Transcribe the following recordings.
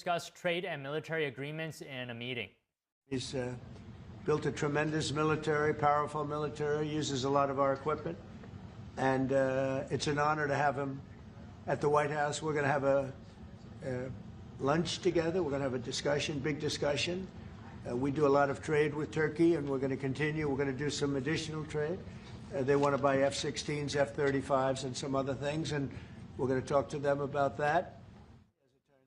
discuss trade and military agreements in a meeting. He's built a tremendous military, powerful military, uses a lot of our equipment, and it's an honor to have him at the White House. We're going to have a lunch together. We're going to have a discussion, big discussion. We do a lot of trade with Turkey, and we're going to continue. We're going to do some additional trade. They want to buy F-16s, F-35s, and some other things, and we're going to talk to them about that.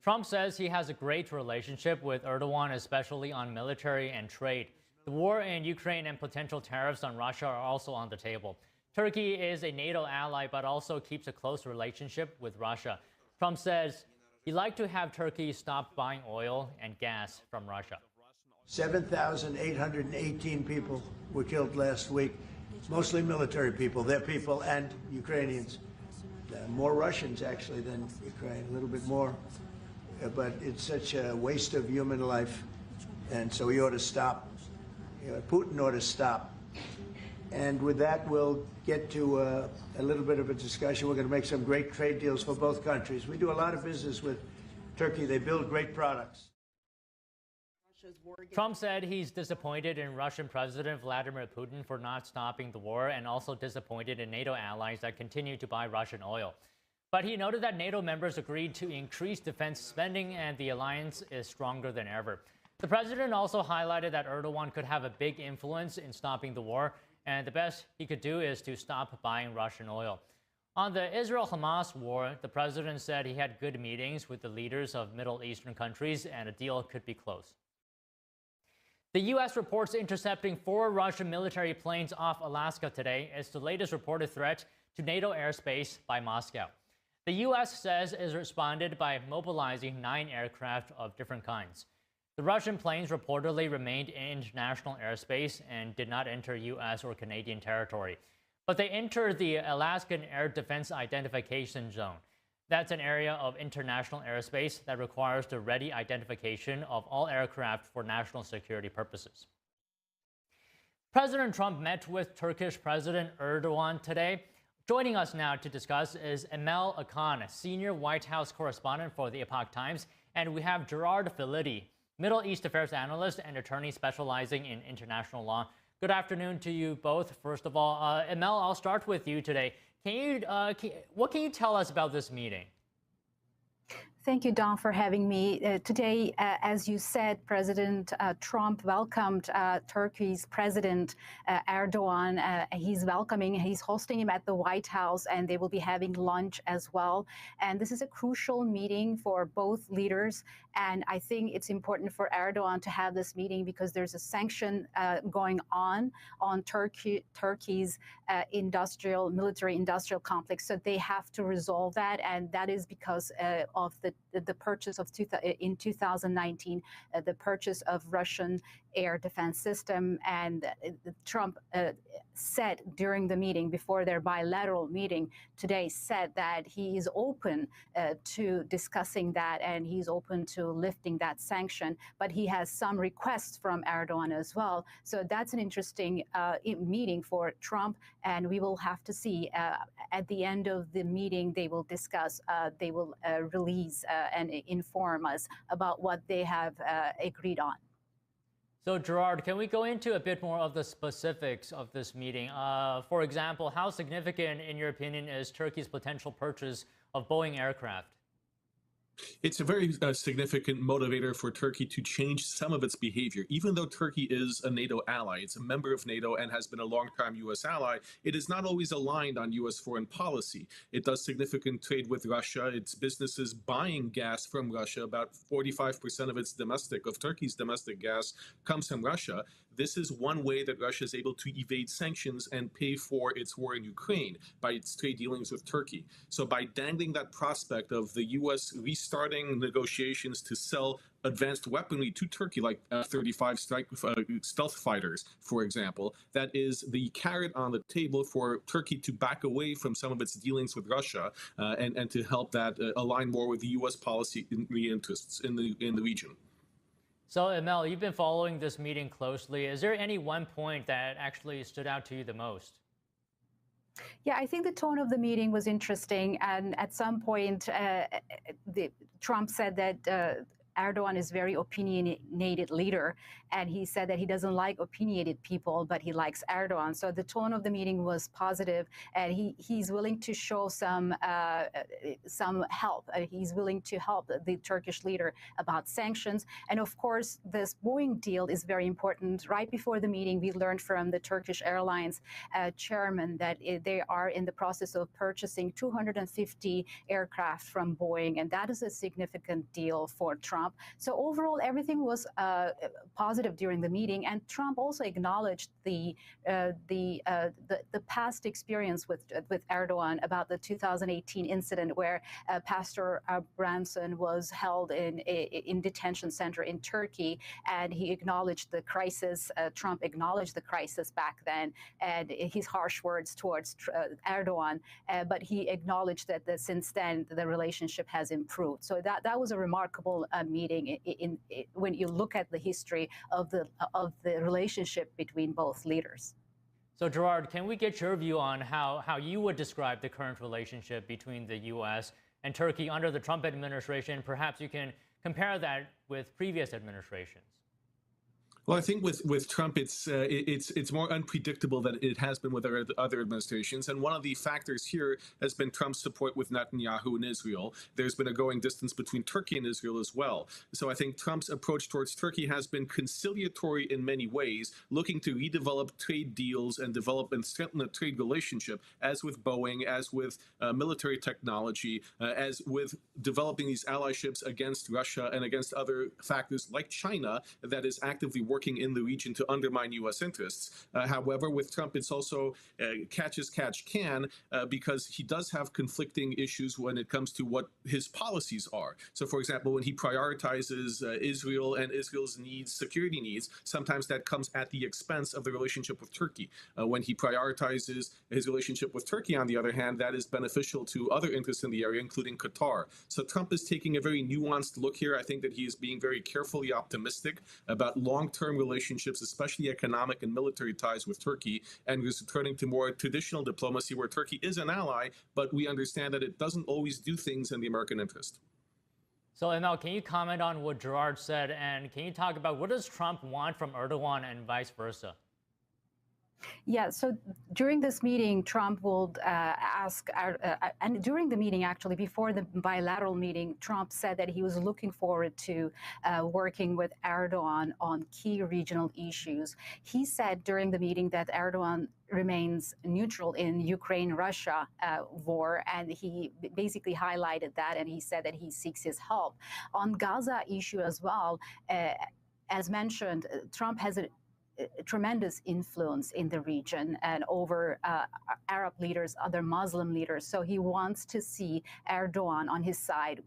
Trump says he has a great relationship with Erdogan, especially on military and trade. The war in Ukraine and potential tariffs on Russia are also on the table. Turkey is a NATO ally, but also keeps a close relationship with Russia. Trump says he'd like to have Turkey stop buying oil and gas from Russia. 7,818 people were killed last week, mostly military people, their people, and Ukrainians. More Russians, actually, than Ukraine, a little bit more. But it's such a waste of human life, and so he ought to stop. Putin ought to stop. And with that, we'll get to a little bit of a discussion. We're going to make some great trade deals for both countries. We do a lot of business with Turkey. They build great products. Trump said he's disappointed in Russian President Vladimir Putin for not stopping the war, and also disappointed in NATO allies that continue to buy Russian oil. But he noted that NATO members agreed to increase defense spending, and the alliance is stronger than ever. The president also highlighted that Erdogan could have a big influence in stopping the war, and the best he could do is to stop buying Russian oil. On the Israel-Hamas war, the president said he had good meetings with the leaders of Middle Eastern countries, and a deal could be close. The U.S. reports intercepting 4 Russian military planes off Alaska today is the latest reported threat to NATO airspace by Moscow. The U.S. says it responded by mobilizing 9 aircraft of different kinds. The Russian planes reportedly remained in international airspace and did not enter U.S. or Canadian territory. But they entered the Alaskan Air Defense Identification Zone. That's an area of international airspace that requires the ready identification of all aircraft for national security purposes. President Trump met with Turkish President Erdogan today. Joining us now to discuss is Emel Akan, senior White House correspondent for the Epoch Times, and we have Gerard Filitti, Middle East Affairs analyst and attorney specializing in international law. Good afternoon to you both. First of all, Emel, I'll start with you today. What can you tell us about this meeting? Thank you, Don, for having me. Today, as you said, President Trump welcomed Turkey's President Erdogan. He's hosting him at the White House, and they will be having lunch as well. And this is a crucial meeting for both leaders. And I think it's important for Erdogan to have this meeting because there's a sanction going on Turkey's military industrial complex. So they have to resolve that, and that is because of the purchase of in 2019, the purchase of Russian air defense system. And Trump said during the meeting, before their bilateral meeting today, said that he is open to discussing that, and he's open to lifting that sanction. But he has some requests from Erdogan as well. So that's an interesting meeting for Trump, and we will have to see at the end of the meeting. They will discuss, they will release and inform us about what they have agreed on. So, Gerard, can we go into a bit more of the specifics of this meeting? For example, how significant, in your opinion, is Turkey's potential purchase of Boeing aircraft? It's a very significant motivator for Turkey to change some of its behavior. Even though Turkey is a NATO ally, it's a member of NATO and has been a long-time U.S. ally, it is not always aligned on U.S. foreign policy. It does significant trade with Russia. Its businesses buying gas from Russia. About 45% of Turkey's domestic gas comes from Russia. This is one way that Russia is able to evade sanctions and pay for its war in Ukraine by its trade dealings with Turkey. So by dangling that prospect of the U.S. restarting negotiations to sell advanced weaponry to Turkey, like F-35 stealth fighters, for example, that is the carrot on the table for Turkey to back away from some of its dealings with Russia and to help that align more with the U.S. policy interests in the region. So, Emel, you've been following this meeting closely. Is there any one point that actually stood out to you the most? Yeah, I think the tone of the meeting was interesting. And at some point, Trump said that Erdogan is a very opinionated leader, and he said that he doesn't like opinionated people, but he likes Erdogan. So the tone of the meeting was positive, and he's willing to show some help. He's willing to help the Turkish leader about sanctions. And of course, this Boeing deal is very important. Right before the meeting, we learned from the Turkish Airlines chairman that they are in the process of purchasing 250 aircraft from Boeing, and that is a significant deal for Trump. So overall, everything was positive during the meeting, and Trump also acknowledged the past experience with Erdogan about the 2018 incident where Pastor Branson was held in detention center in Turkey, and he acknowledged the crisis. Trump acknowledged the crisis back then and his harsh words towards Erdogan, but he acknowledged that since then the relationship has improved. So that was a remarkable meeting when you look at the history of the relationship between both leaders. So Gerard, can we get your view on how you would describe the current relationship between the U.S. and Turkey under the Trump administration? Perhaps you can compare that with previous administrations. Well, I think with Trump, it's more unpredictable than it has been with other administrations. And one of the factors here has been Trump's support with Netanyahu in Israel. There's been a growing distance between Turkey and Israel as well. So I think Trump's approach towards Turkey has been conciliatory in many ways, looking to redevelop trade deals and develop and strengthen a trade relationship, as with Boeing, as with military technology, as with developing these allyships against Russia and against other factors like China that is actively working in the region to undermine U.S. interests. However, with Trump, it's also catch as catch can because he does have conflicting issues when it comes to what his policies are. So, for example, when he prioritizes Israel and Israel's needs, security needs, sometimes that comes at the expense of the relationship with Turkey. When he prioritizes his relationship with Turkey, on the other hand, that is beneficial to other interests in the area, including Qatar. So Trump is taking a very nuanced look here. I think that he is being very carefully optimistic about long-term relationships, especially economic and military ties with Turkey, and is returning to more traditional diplomacy where Turkey is an ally, but we understand that it doesn't always do things in the American interest. So, Emel, can you comment on what Gerard said, and can you talk about what does Trump want from Erdogan and vice versa? Yeah, so during this meeting, Trump will and during the meeting, actually, before the bilateral meeting, Trump said that he was looking forward to working with Erdogan on key regional issues. He said during the meeting that Erdogan remains neutral in Ukraine-Russia war, and he basically highlighted that, and he said that he seeks his help. On Gaza issue as well, as mentioned, Trump has a tremendous influence in the region and over Arab leaders, other Muslim leaders. So he wants to see Erdogan on his side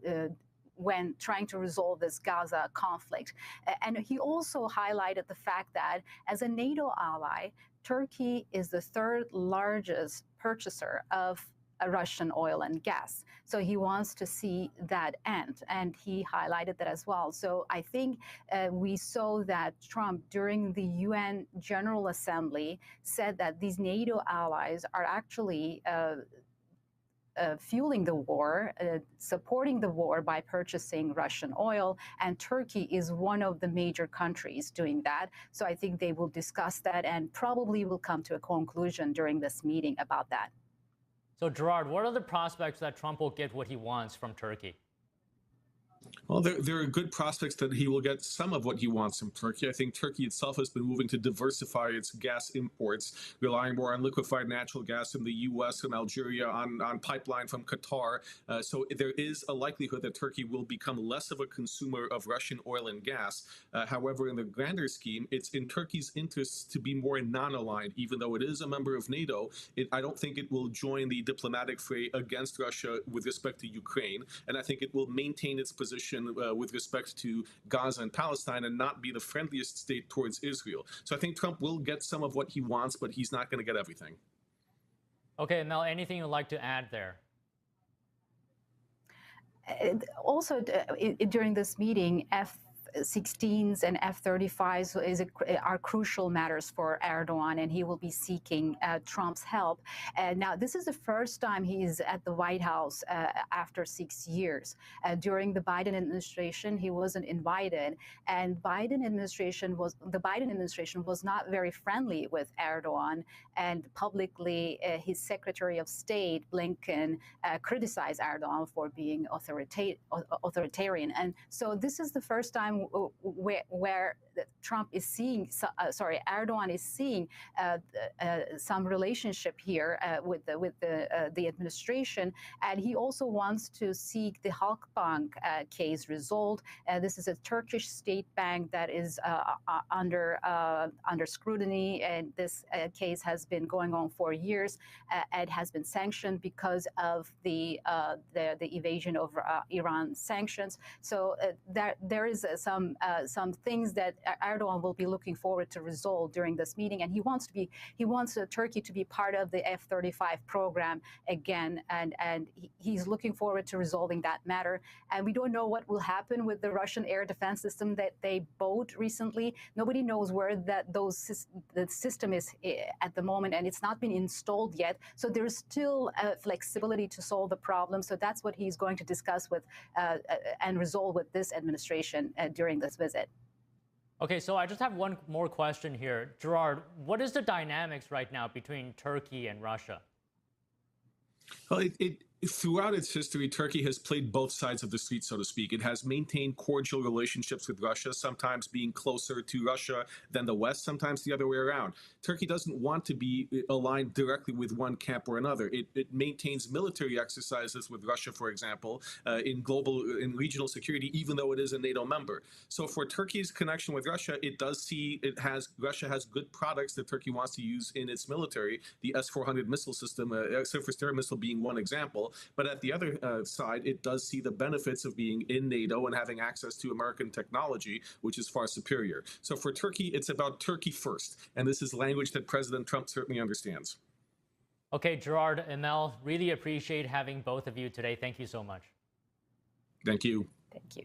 when trying to resolve this Gaza conflict. And he also highlighted the fact that as a NATO ally, Turkey is the third largest purchaser of Russian oil and gas. So he wants to see that end, and he highlighted that as well. So I think we saw that Trump, during the UN General Assembly, said that these NATO allies are actually fueling the war, supporting the war by purchasing Russian oil, and Turkey is one of the major countries doing that. So I think they will discuss that and probably will come to a conclusion during this meeting about that. So, Gerard, what are the prospects that Trump will get what he wants from Turkey? Well, there are good prospects that he will get some of what he wants from Turkey. I think Turkey itself has been moving to diversify its gas imports, relying more on liquefied natural gas from the U.S., from Algeria, on pipeline from Qatar. So there is a likelihood that Turkey will become less of a consumer of Russian oil and gas. However, in the grander scheme, it's in Turkey's interests to be more non-aligned. Even though it is a member of NATO, I don't think it will join the diplomatic fray against Russia with respect to Ukraine. And I think it will maintain its position with respect to Gaza and Palestine and not be the friendliest state towards Israel. So I think Trump will get some of what he wants, but he's not going to get everything. Okay, Mel, anything you'd like to add there? Also, during this meeting, F-16s and F-35s are crucial matters for Erdogan, and he will be seeking Trump's help. Now, this is the first time he is at the White House after 6 years. During the Biden administration, he wasn't invited, and the Biden administration was not very friendly with Erdogan, and publicly his Secretary of State, Blinken, criticized Erdogan for being authoritarian. And so this is the first time where Trump is seeing, Erdogan is seeing some relationship here with the administration, and he also wants to seek the Halkbank case resolved. This is a Turkish state bank that is under scrutiny, and this case has been going on for years. It has been sanctioned because of the evasion of Iran sanctions. So there is some things that Erdogan will be looking forward to resolve during this meeting, and he wants Turkey to be part of the F-35 program again, and he's looking forward to resolving that matter. And we don't know what will happen with the Russian air defense system that they bought recently. Nobody knows where the system is at the moment, and it's not been installed yet. So there's still flexibility to solve the problem. So that's what he's going to discuss with and resolve with this administration during this visit. Okay, so I just have one more question here. Gerard, what is the dynamics right now between Turkey and Russia? Well, throughout its history, Turkey has played both sides of the street, so to speak. It has maintained cordial relationships with Russia, sometimes being closer to Russia than the West, sometimes the other way around. Turkey doesn't want to be aligned directly with one camp or another. It maintains military exercises with Russia, for example, in regional security, even though it is a NATO member. So for Turkey's connection with Russia, Russia has good products that Turkey wants to use in its military, the S-400 missile system, surface air missile being one example. But at the other side, it does see the benefits of being in NATO and having access to American technology, which is far superior. So for Turkey, it's about Turkey first. And this is language that President Trump certainly understands. Okay, Gerard, Emel, really appreciate having both of you today. Thank you so much. Thank you. Thank you.